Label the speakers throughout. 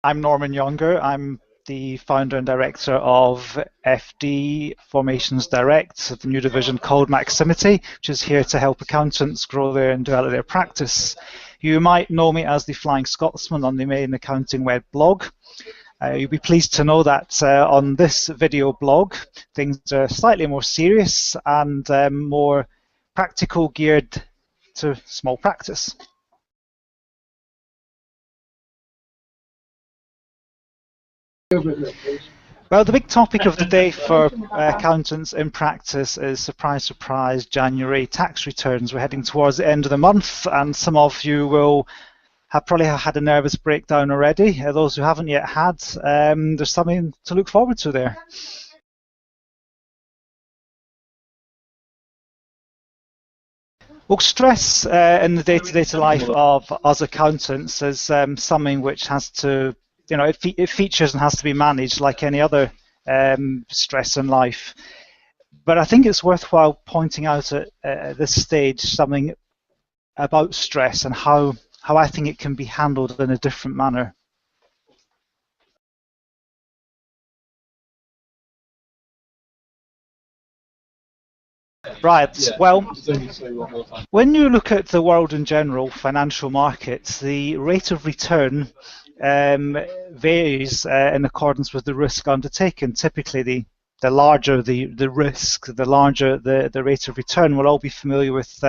Speaker 1: I'm Norman Younger. I'm the founder and director of FD Formations Direct, the new division called Maximity, which is here to help accountants grow their and develop their practice. You might know me as the Flying Scotsman on the main accounting web blog. You'll be pleased to know that on this video blog, things are slightly more serious and more practical, geared to small practice. Well, the big topic of the day for accountants in practice is, surprise, surprise, January tax returns. We're heading towards the end of the month, and some of you will have probably had a nervous breakdown already. Those who haven't yet had, there's something to look forward to there. Well, stress in the day-to-day life of us accountants is something which has to, it features and has to be managed like any other stress in life. But I think it's worthwhile pointing out at this stage something about stress and how I think it can be handled in a different manner. Right, well, when you look at the world in general, financial markets, the rate of return varies in accordance with the risk undertaken. Typically, the larger the risk, the larger the rate of return. We'll all be familiar with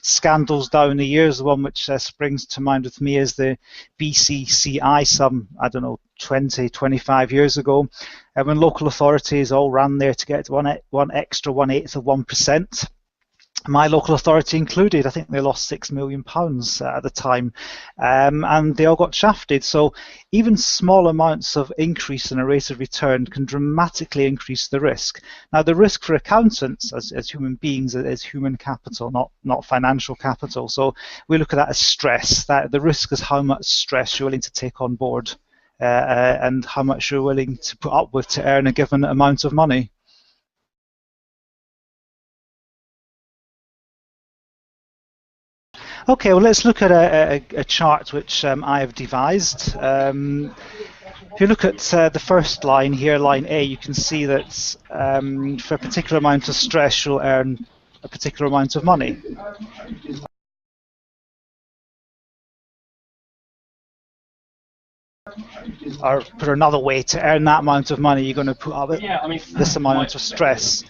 Speaker 1: scandals down the years. The one which springs to mind with me is the BCCI some, I don't know, 20, 25 years ago, when local authorities all ran there to get one extra 1/8 of 1%. My local authority included. I think they lost £6 million at the time, and they all got shafted. So even small amounts of increase in a rate of return can dramatically increase the risk. Now, the risk for accountants as human beings is human capital, not financial capital. So we look at that as stress. That the risk is how much stress you're willing to take on board and how much you're willing to put up with to earn a given amount of money. Okay, well, let's look at a chart which I have devised. If you look at the first line here, line A, you can see that for a particular amount of stress, you'll earn a particular amount of money. Or put another way, to earn that amount of money, you're going to put up this amount of stress.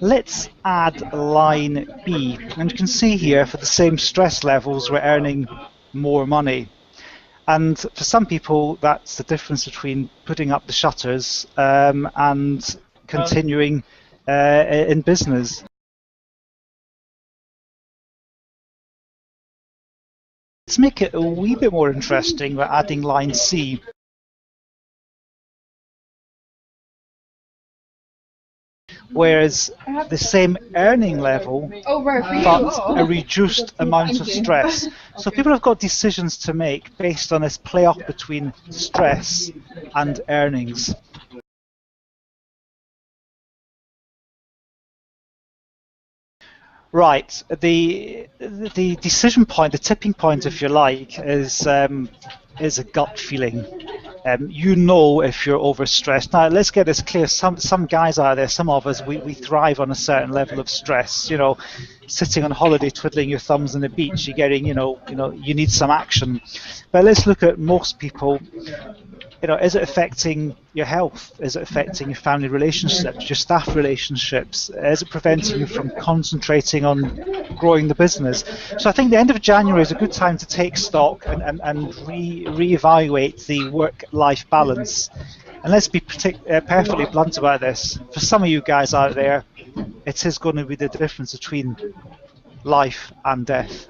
Speaker 1: Let's add line B, and you can see here for the same stress levels we're earning more money. And for some people that's the difference between putting up the shutters and continuing in business. Let's make it a wee bit more interesting by adding line C. Whereas the same earning level, but a reduced amount of stress. So people have got decisions to make based on this play-off between stress and earnings. Right, the decision point, the tipping point, if you like, is a gut feeling. You know if you're overstressed. Now, let's get this clear. Some guys out there, some of us, we thrive on a certain level of stress. You know, sitting on holiday, twiddling your thumbs on the beach, you're getting, you need some action. But let's look at most people. Is it affecting your health? Is it affecting your family relationships, your staff relationships? Is it preventing you from concentrating on growing the business? So I think the end of January is a good time to take stock and reevaluate the work-life balance. And let's be perfectly blunt about this. For some of you guys out there, it is going to be the difference between life and death.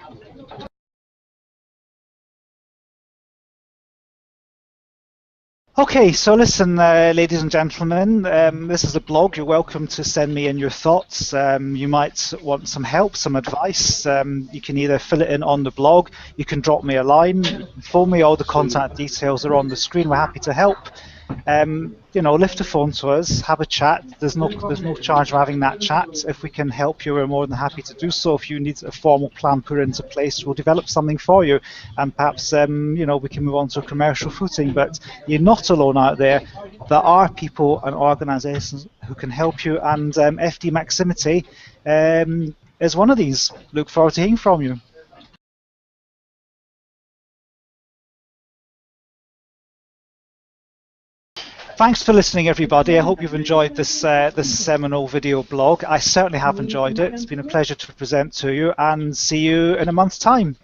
Speaker 1: Okay, so listen, ladies and gentlemen, this is a blog. You're welcome to send me in your thoughts. You might want some help, some advice. You can either fill it in on the blog, you can drop me a line, phone me, all the contact details are on the screen. We're happy to help. you know, lift a phone to us, have a chat. There's no charge for having that chat. If we can help you, we're more than happy to do so. If you need a formal plan put into place, we'll develop something for you, and perhaps you know, we can move on to a commercial footing. But you're not alone out there. There are people and organisations who can help you, and FD Maximity is one of these. Look forward to hearing from you. Thanks for listening, everybody. I hope you've enjoyed this seminal video blog. I certainly have enjoyed it. It's been a pleasure to present to you, and see you in a month's time.